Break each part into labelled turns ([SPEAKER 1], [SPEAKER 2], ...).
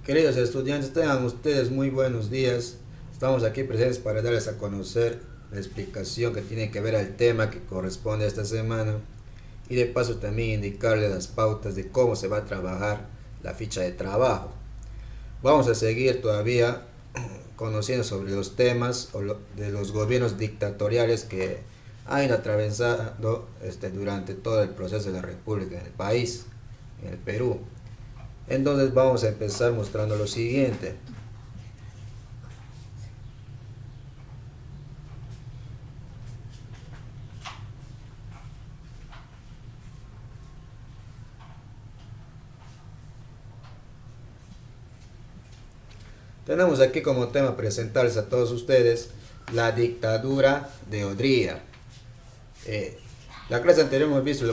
[SPEAKER 1] Queridos estudiantes, tengan ustedes muy buenos días. Estamos aquí presentes para darles a conocer la explicación que tiene que ver al tema que corresponde a esta semana y de paso también indicarles las pautas de cómo se va a trabajar la ficha de trabajo. Vamos a seguir todavía conociendo sobre los temas de los gobiernos dictatoriales que han ido atravesando durante todo el proceso de la República en el país, en el Perú. Entonces vamos a empezar mostrando lo siguiente. Tenemos aquí como tema presentarles a todos ustedes la dictadura de Odría. La clase anterior hemos visto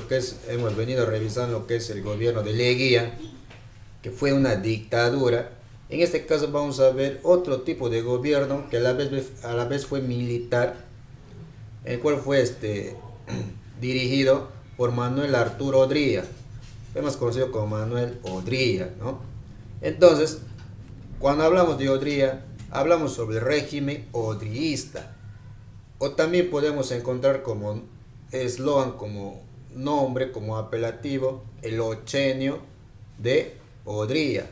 [SPEAKER 1] hemos venido revisando lo que es el gobierno de Leguía, que fue una dictadura. En este caso vamos a ver otro tipo de gobierno que a la vez fue militar, el cual fue dirigido por Manuel Arturo Odría, más conocido como Manuel Odría, ¿no? Entonces, cuando hablamos de Odría, hablamos sobre el régimen odriísta, o también podemos encontrar como eslogan, como nombre, como apelativo, el ochenio de Odría.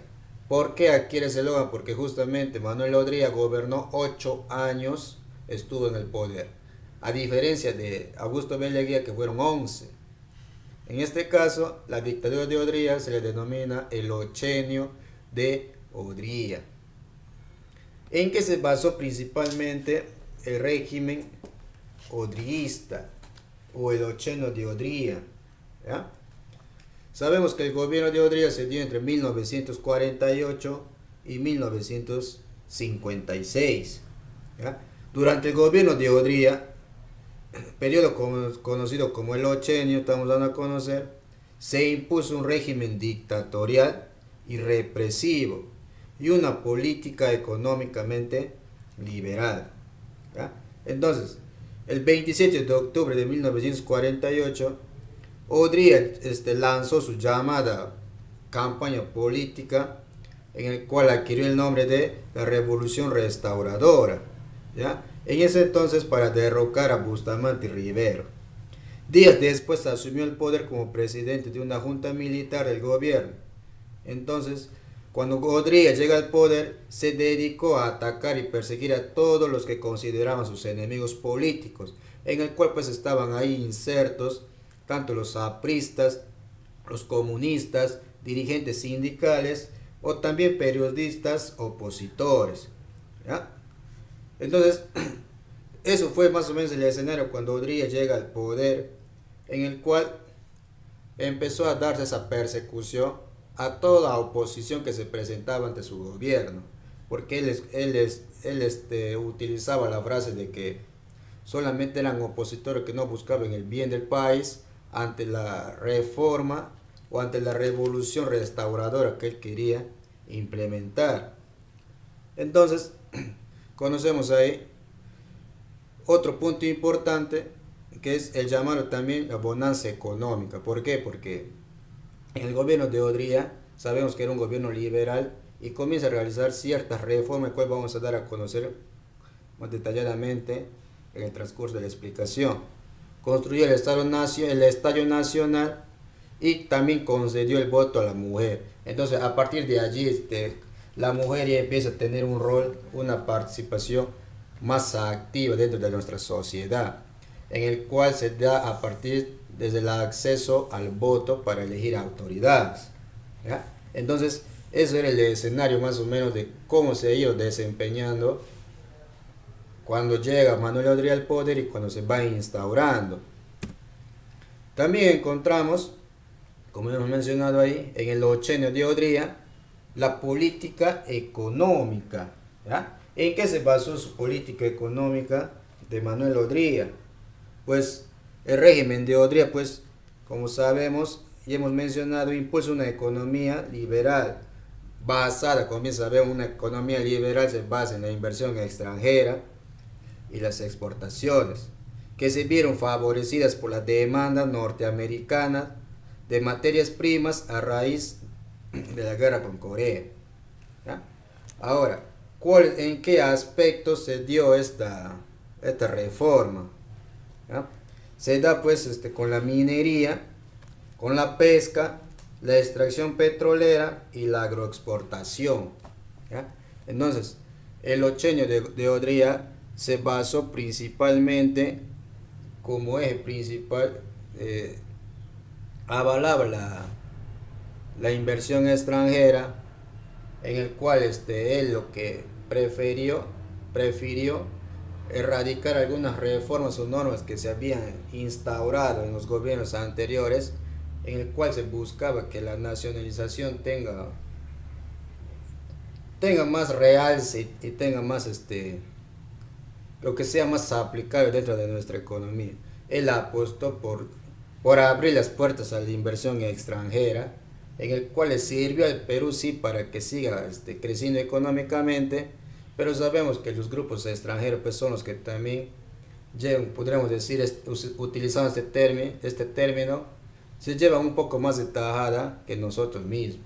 [SPEAKER 1] ¿Por qué adquiere ese eslogan? Porque justamente Manuel Odría gobernó 8 años, estuvo en el poder, a diferencia de Augusto B. Leguía, que fueron 11. En este caso, la dictadura de Odría se le denomina el ochenio de Odría. ¿En qué se basó principalmente el régimen odriísta o el ochenio de Odría? ¿Ya? Sabemos que el gobierno de Odría se dio entre 1948 y 1956. ¿Ya? Durante el gobierno de Odría, periodo conocido como el ochenio, estamos dando a conocer, se impuso un régimen dictatorial y represivo y una política económicamente liberal. ¿Ya? Entonces, el 27 de octubre de 1948, Odría lanzó su llamada campaña política, en el cual adquirió el nombre de la Revolución Restauradora, ¿ya? En ese entonces, para derrocar a Bustamante y Rivero. Días después asumió el poder como presidente de una junta militar del gobierno. Entonces, cuando Odría llega al poder, se dedicó a atacar y perseguir a todos los que consideraban sus enemigos políticos, en el cual pues estaban ahí insertos tanto los apristas, los comunistas, dirigentes sindicales o también periodistas opositores. ¿Ya? Entonces, eso fue más o menos el escenario cuando Odría llega al poder, en el cual empezó a darse esa persecución a toda oposición que se presentaba ante su gobierno, porque él utilizaba la frase de que solamente eran opositores que no buscaban el bien del país ante la reforma o ante la revolución restauradora que él quería implementar. Entonces, conocemos ahí otro punto importante, que es el llamado también la bonanza económica. ¿Por qué? Porque en el gobierno de Odría sabemos que era un gobierno liberal y comienza a realizar ciertas reformas, cuales vamos a dar a conocer más detalladamente en el transcurso de la explicación. Construyó el Estadio Nacional y también concedió el voto a la mujer. Entonces, a partir de allí, la mujer ya empieza a tener un rol, una participación más activa dentro de nuestra sociedad, en el cual se da a partir desde el acceso al voto para elegir autoridades. ¿Ya? Entonces, eso era el escenario más o menos de cómo se ha ido desempeñando cuando llega Manuel Odría al poder y cuando se va instaurando. También encontramos, como hemos mencionado ahí, en el ochenio de Odría, la política económica. ¿Ya? ¿En qué se basó su política económica de Manuel Odría? Pues el régimen de Odría, pues, como sabemos y hemos mencionado, impulsa una economía liberal basada, comienza a ver una economía liberal, se basa en la inversión extranjera y las exportaciones, que se vieron favorecidas por la demanda norteamericana de materias primas a raíz de la guerra con Corea. ¿ya? Ahora, ¿en qué aspecto se dio esta reforma? ¿Ya? Se da pues con la minería, con la pesca, la extracción petrolera y la agroexportación. ¿Ya? Entonces, el ochenio de Odría se basó principalmente como eje principal, avalaba la inversión extranjera, en el cual él lo que prefirió erradicar algunas reformas o normas que se habían instaurado en los gobiernos anteriores, en el cual se buscaba que la nacionalización tenga más realce y tenga más lo que sea más aplicable dentro de nuestra economía. Él apostó por abrir las puertas a la inversión extranjera, en el cual le sirvió al Perú sí para que siga creciendo económicamente, pero sabemos que los grupos extranjeros pues son los que también llevan, podríamos decir, utilizando este término, se llevan un poco más de tajada que nosotros mismos,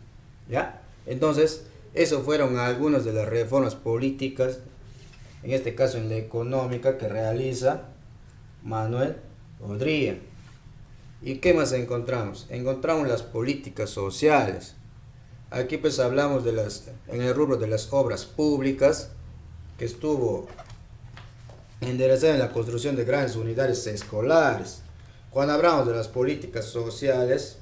[SPEAKER 1] ¿ya? Entonces, eso fueron algunas de las reformas políticas, en este caso en la económica, que realiza Manuel Odría. ¿Y qué más encontramos? Encontramos las políticas sociales. Aquí pues hablamos en el rubro de las obras públicas, que estuvo enderezada en la construcción de grandes unidades escolares. Cuando hablamos de las políticas sociales,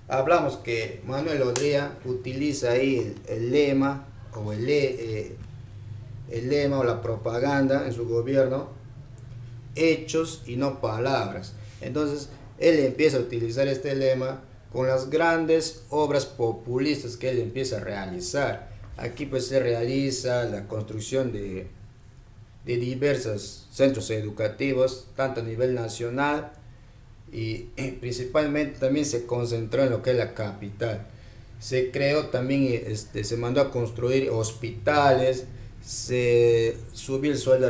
[SPEAKER 1] hablamos que Manuel Odría utiliza ahí el lema o el lema o la propaganda en su gobierno, hechos y no palabras. Entonces, él empieza a utilizar este lema con las grandes obras populistas que él empieza a realizar. Aquí pues se realiza la construcción de diversos centros educativos, tanto a nivel nacional y principalmente también se concentró en lo que es la capital. Se creó también, se mandó a construir hospitales, se subió el sueldo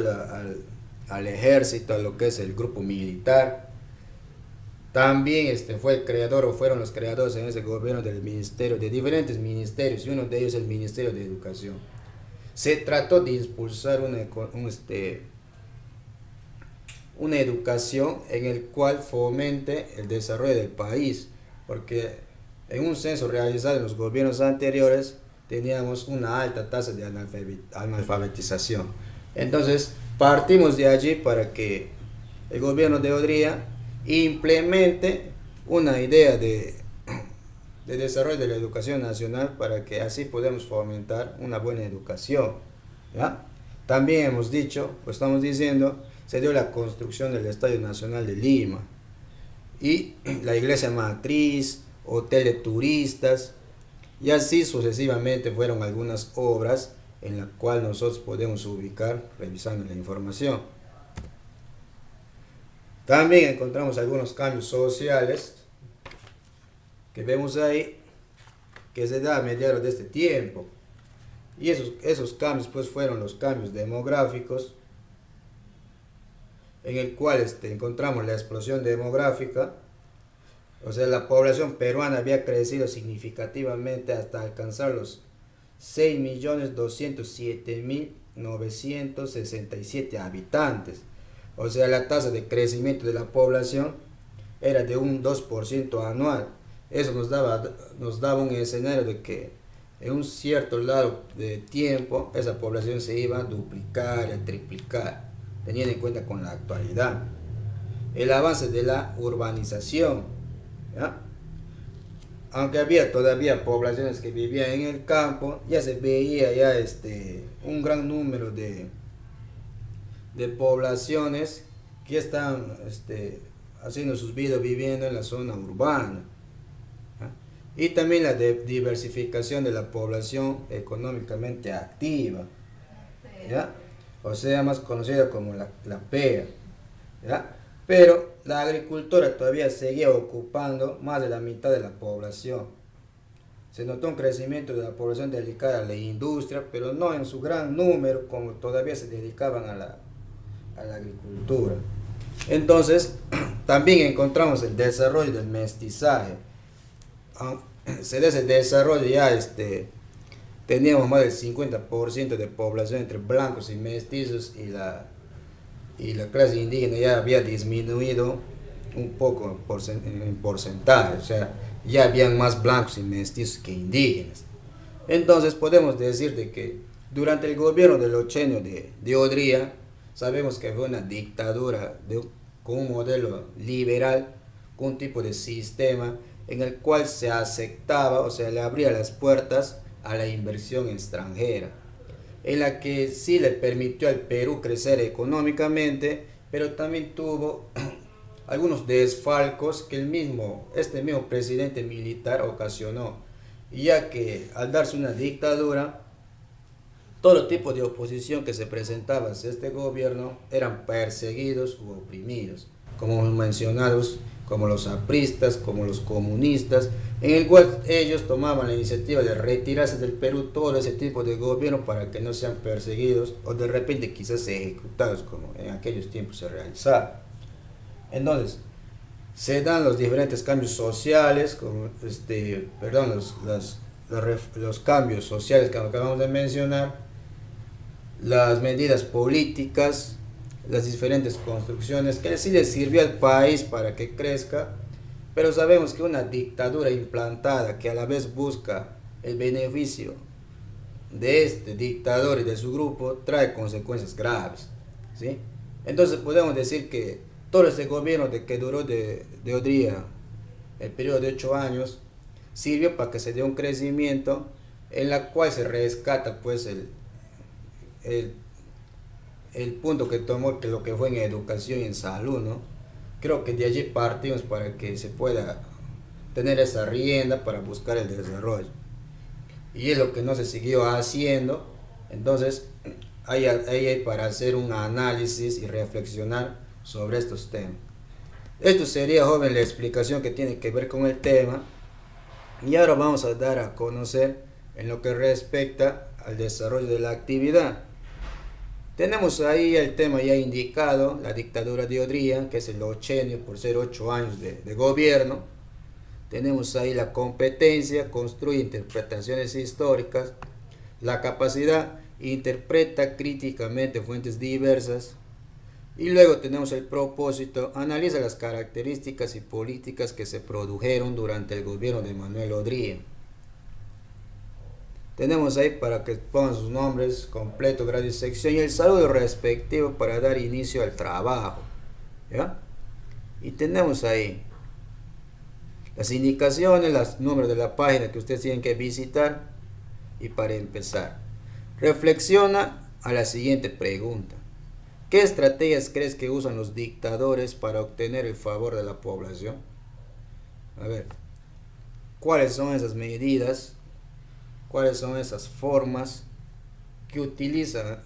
[SPEAKER 1] al ejército, a lo que es el grupo militar. También fue el creador o fueron los creadores en ese gobierno del ministerio, de diferentes ministerios, y uno de ellos el Ministerio de Educación. Se trató de impulsar una educación en el cual fomente el desarrollo del país, porque en un censo realizado en los gobiernos anteriores teníamos una alta tasa de analfabetización. Entonces partimos de allí para que el gobierno de Odría implemente una idea de desarrollo de la educación nacional para que así podamos fomentar una buena educación, ¿ya? También hemos dicho, pues estamos diciendo, se dio la construcción del Estadio Nacional de Lima y la iglesia matriz, hotel de turistas, y así sucesivamente fueron algunas obras en las cuales nosotros podemos ubicar revisando la información. También encontramos algunos cambios sociales que vemos ahí que se da a mediados de este tiempo, y esos cambios pues fueron los cambios demográficos, en el cual encontramos la explosión demográfica. O sea, la población peruana había crecido significativamente hasta alcanzar los 6.207.967 habitantes. O sea, la tasa de crecimiento de la población era de un 2% anual. Eso nos daba un escenario de que en un cierto lado de tiempo esa población se iba a duplicar, a triplicar, teniendo en cuenta con la actualidad. El avance de la urbanización, ¿ya? Aunque había todavía poblaciones que vivían en el campo, ya se veía ya un gran número de poblaciones que están haciendo sus vidas viviendo en la zona urbana, ¿ya? Y también la diversificación de la población económicamente activa, ¿ya? O sea, más conocida como la PEA, ¿ya? Pero la agricultura todavía seguía ocupando más de la mitad de la población. Se notó un crecimiento de la población dedicada a la industria, pero no en su gran número como todavía se dedicaban a la agricultura. Entonces, también encontramos el desarrollo del mestizaje. Se da ese desarrollo ya teníamos más del 50% de población entre blancos y mestizos, y la clase indígena ya había disminuido un poco en porcentaje, o sea, ya habían más blancos y mestizos que indígenas. Entonces podemos decir de que durante el gobierno del ochenio de Odría, sabemos que fue una dictadura con un modelo liberal, con un tipo de sistema en el cual se aceptaba, o sea, le abría las puertas a la inversión extranjera, en la que sí le permitió al Perú crecer económicamente, pero también tuvo algunos desfalcos que este mismo presidente militar ocasionó, ya que al darse una dictadura, todo tipo de oposición que se presentaba hacia este gobierno eran perseguidos u oprimidos, como mencionados, como los apristas, como los comunistas, en el cual ellos tomaban la iniciativa de retirarse del Perú todo ese tipo de gobierno para que no sean perseguidos o de repente quizás ejecutados como en aquellos tiempos se realizaba. Entonces, se dan los diferentes cambios sociales, como los cambios sociales que acabamos de mencionar, las medidas políticas, las diferentes construcciones que sí le sirvió al país para que crezca, pero sabemos que una dictadura implantada que a la vez busca el beneficio de este dictador y de su grupo trae consecuencias graves, ¿sí? Entonces podemos decir que todo este gobierno que duró de Odría, el periodo de 8 años, sirvió para que se dé un crecimiento en la cual se rescata pues el, el punto que tomó, que lo que fue en educación y en salud, ¿no? Creo que de allí partimos para que se pueda tener esa rienda para buscar el desarrollo. Y es lo que no se siguió haciendo. Entonces, hay para hacer un análisis y reflexionar sobre estos temas. Esto sería, joven, la explicación que tiene que ver con el tema. Y ahora vamos a dar a conocer en lo que respecta al desarrollo de la actividad. Tenemos ahí el tema ya indicado, la dictadura de Odría, que es el ochenio por ser 8 años de gobierno. Tenemos ahí la competencia, construye interpretaciones históricas, la capacidad, interpreta críticamente fuentes diversas. Y luego tenemos el propósito, analiza las características y políticas que se produjeron durante el gobierno de Manuel Odría. Tenemos ahí para que pongan sus nombres completo, grado y sección y el saludo respectivo para dar inicio al trabajo, ¿ya? Y tenemos ahí las indicaciones, los números de la página que ustedes tienen que visitar. Y para empezar, reflexiona a la siguiente pregunta: ¿qué estrategias crees que usan los dictadores para obtener el favor de la población? A ver, ¿cuáles son esas medidas? ¿Cuáles son esas formas que utilizan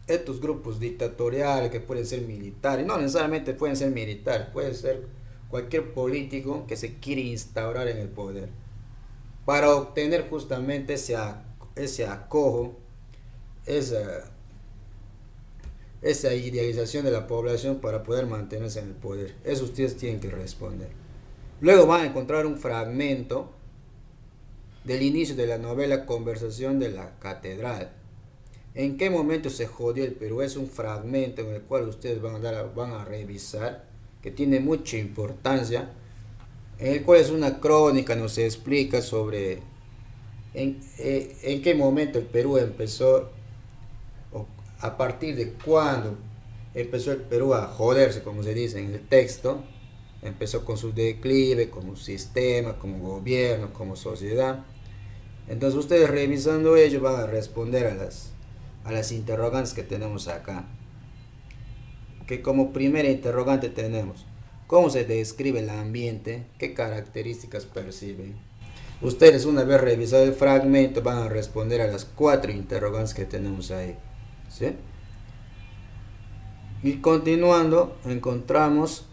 [SPEAKER 1] estos grupos dictatoriales, que pueden ser militares? No necesariamente pueden ser militares, puede ser cualquier político que se quiere instaurar en el poder para obtener justamente ese acojo, esa idealización de la población para poder mantenerse en el poder. Eso ustedes tienen que responder. Luego van a encontrar un fragmento del inicio de la novela Conversación de la Catedral. ¿En qué momento se jodió el Perú? Es un fragmento en el cual ustedes van a revisar, que tiene mucha importancia, en el cual es una crónica, nos explica sobre en qué momento el Perú empezó, o a partir de cuándo empezó el Perú a joderse, como se dice en el texto. Empezó con su declive, como sistema, como gobierno, como sociedad. Entonces ustedes revisando ello van a responder a las interrogantes que tenemos acá. Que como primera interrogante tenemos: ¿cómo se describe el ambiente? ¿Qué características perciben? Ustedes, una vez revisado el fragmento, van a responder a las 4 interrogantes que tenemos ahí, ¿sí? Y continuando, encontramos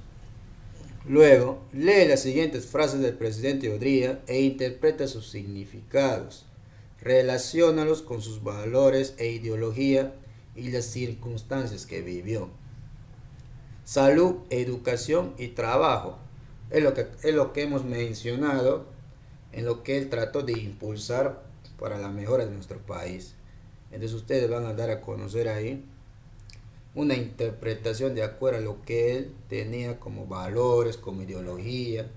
[SPEAKER 1] luego: lee las siguientes frases del presidente Odría e interpreta sus significados. Relaciónalos con sus valores e ideología y las circunstancias que vivió. Salud, educación y trabajo. Es lo que hemos mencionado, en lo que él trató de impulsar para la mejora de nuestro país. Entonces ustedes van a dar a conocer ahí una interpretación de acuerdo a lo que él tenía como valores, como ideología,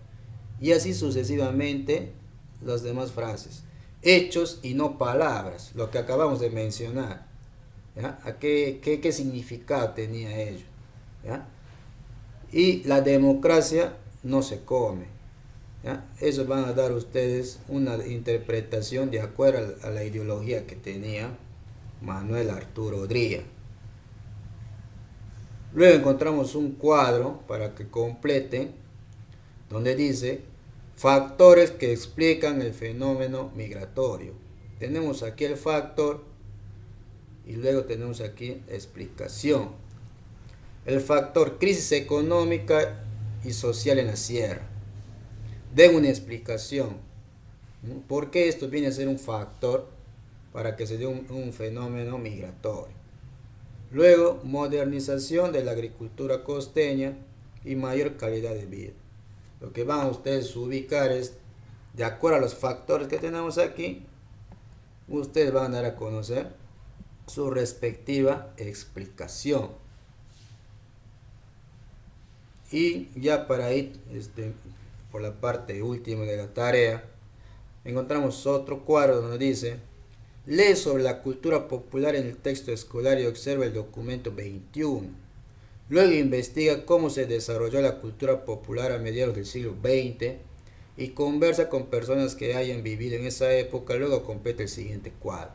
[SPEAKER 1] y así sucesivamente las demás frases. Hechos y no palabras, lo que acabamos de mencionar. ¿Ya? ¿Qué significado tenía ello? ¿Ya? Y la democracia no se come. ¿Ya? Eso van a dar ustedes una interpretación de acuerdo a la ideología que tenía Manuel Arturo Odría. Luego encontramos un cuadro para que completen, donde dice factores que explican el fenómeno migratorio. Tenemos aquí el factor y luego tenemos aquí explicación. El factor crisis económica y social en la sierra. Den una explicación. ¿Por qué esto viene a ser un factor para que se dé un fenómeno migratorio? Luego, modernización de la agricultura costeña y mayor calidad de vida. Lo que van a ustedes a ubicar es, de acuerdo a los factores que tenemos aquí, ustedes van a dar a conocer su respectiva explicación. Y ya para ir por la parte última de la tarea, encontramos otro cuadro donde dice: lee sobre la cultura popular en el texto escolar y observa el documento 21. Luego investiga cómo se desarrolló la cultura popular a mediados del siglo XX y conversa con personas que hayan vivido en esa época. Luego completa el siguiente cuadro.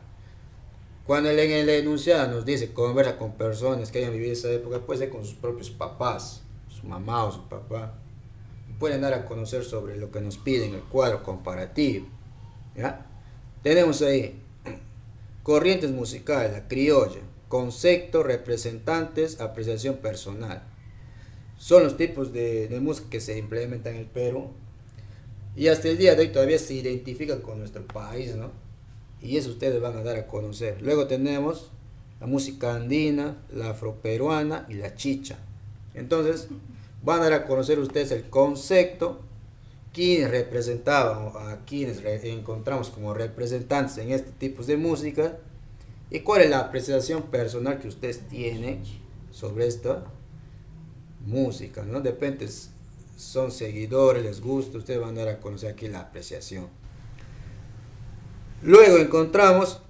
[SPEAKER 1] Cuando en el enunciado nos dice conversa con personas que hayan vivido en esa época, puede ser con sus propios papás, su mamá o su papá. Pueden dar a conocer sobre lo que nos pide en el cuadro comparativo. ¿Ya? Tenemos ahí corrientes musicales, la criolla, concepto, representantes, apreciación personal. Son los tipos de música que se implementan en el Perú y hasta el día de hoy todavía se identifican con nuestro país, ¿no? Y eso ustedes van a dar a conocer. Luego tenemos la música andina, la afroperuana y la chicha. Entonces van a dar a conocer ustedes el concepto, quienes representaban, a quienes encontramos como representantes en este tipo de música, y cuál es la apreciación personal que ustedes tienen sobre esta música, ¿no? Depende, son seguidores, les gusta, ustedes van a dar a conocer aquí la apreciación. Luego encontramos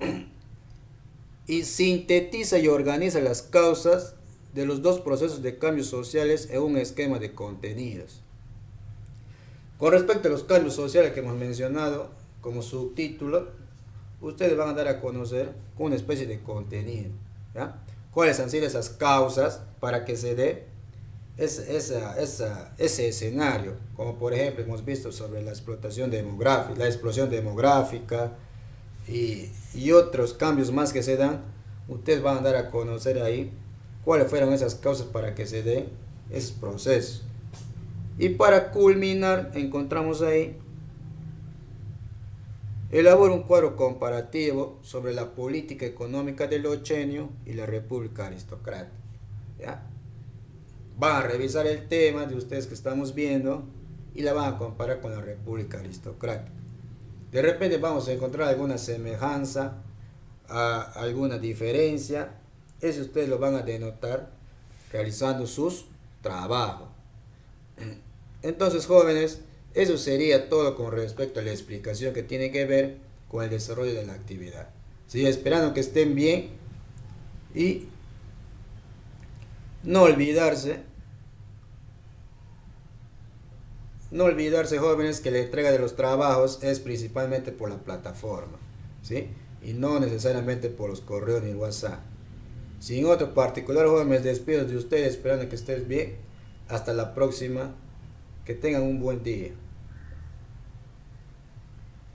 [SPEAKER 1] y sintetiza y organiza las causas de los dos procesos de cambios sociales en un esquema de contenidos. Con respecto a los cambios sociales que hemos mencionado como subtítulo, ustedes van a dar a conocer una especie de contenido, ¿ya? ¿Cuáles han sido esas causas para que se dé ese escenario? Como por ejemplo hemos visto sobre la explotación demográfica, la explosión demográfica y otros cambios más que se dan. Ustedes van a dar a conocer ahí cuáles fueron esas causas para que se dé ese proceso. Y para culminar encontramos ahí: elabora un cuadro comparativo sobre la política económica del Ochenio y la República Aristocrática. ¿Ya? Van a revisar el tema de ustedes que estamos viendo y la van a comparar con la República Aristocrática. De repente vamos a encontrar alguna semejanza, alguna diferencia. Eso ustedes lo van a denotar realizando sus trabajos. Entonces, jóvenes, eso sería todo con respecto a la explicación que tiene que ver con el desarrollo de la actividad. ¿Sí? Esperando que estén bien y no olvidarse, jóvenes, que la entrega de los trabajos es principalmente por la plataforma, ¿sí? Y no necesariamente por los correos ni el WhatsApp. Sin otro particular, jóvenes, despido de ustedes esperando que estén bien. Hasta la próxima. Que tengan un buen día.